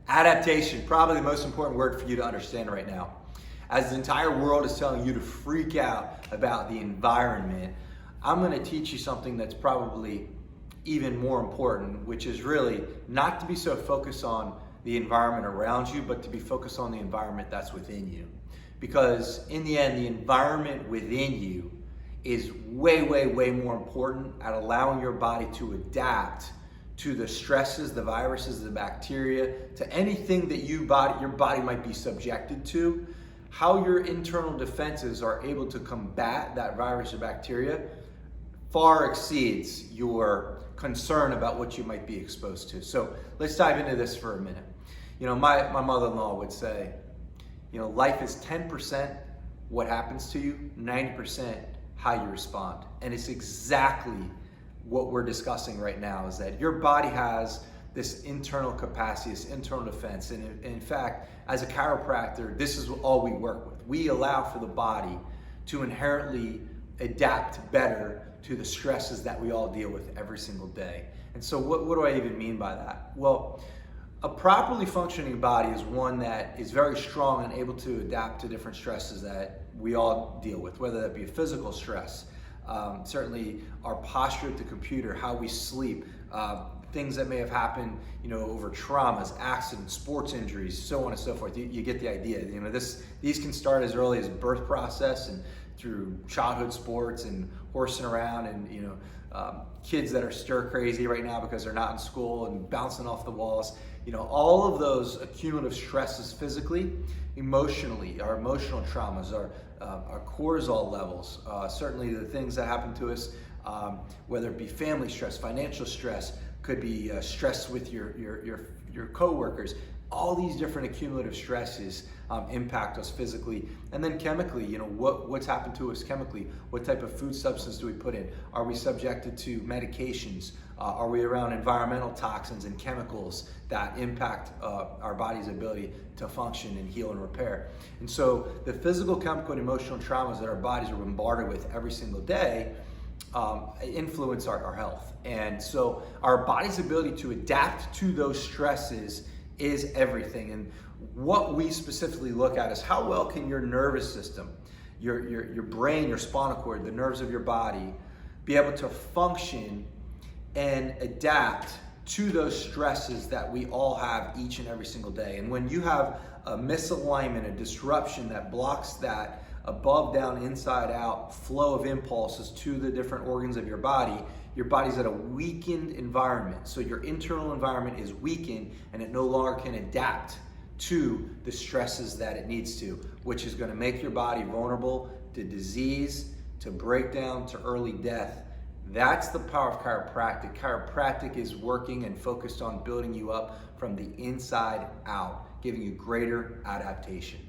Adaptation, probably the most important word for you to understand right now. As the entire world is telling you to freak out about the environment, I'm going to teach you something that's probably even more important, which is really not to be so focused on the environment around you, but to be focused on the environment that's within you. Because in the end, the environment within you is way, way, way more important at allowing your body to adapt to the stresses, the viruses, the bacteria, to anything that your body might be subjected to. How your internal defenses are able to combat that virus or bacteria far exceeds your concern about what you might be exposed to. So let's dive into this for a minute. You know, my mother-in-law would say, you know, life is 10% what happens to you, 90% how you respond. And it's exactly what we're discussing right now, is that your body has this internal capacity, this internal defense. And in fact, as a chiropractor, this is all we work with. We allow for the body to inherently adapt better to the stresses that we all deal with every single day. And so what do I even mean by that? Well, a properly functioning body is one that is very strong and able to adapt to different stresses that we all deal with, whether that be a physical stress, certainly our posture at the computer, how we sleep, things that may have happened, you know, over traumas, accidents, sports injuries, so on and so forth. You get the idea. You know, these can start as early as birth process and through childhood sports and horsing around, and you know, kids that are stir crazy right now because they're not in school and bouncing off the walls. You know, all of those accumulative stresses physically, emotionally, our emotional traumas, our cortisol levels, certainly the things that happen to us, whether it be family stress, financial stress, could be stress with your coworkers. All these different accumulative stresses impact us physically, and then chemically. You know, what's happened to us chemically? What type of food substance do we put in? Are we subjected to medications? Are we around environmental toxins and chemicals that impact our body's ability to function and heal and repair? And so the physical, chemical, and emotional traumas that our bodies are bombarded with every single day influence our health. And so our body's ability to adapt to those stresses is everything. And what we specifically look at is how well can your nervous system, your brain, your spinal cord, the nerves of your body, be able to function and adapt to those stresses that we all have each and every single day. And when you have a misalignment, a disruption that blocks that above, down, inside out flow of impulses to the different organs of your body's at a weakened environment. So your internal environment is weakened and it no longer can adapt to the stresses that it needs to, which is going to make your body vulnerable to disease, to breakdown, to early death. That's the power of chiropractic. Chiropractic is working and focused on building you up from the inside out, giving you greater adaptation.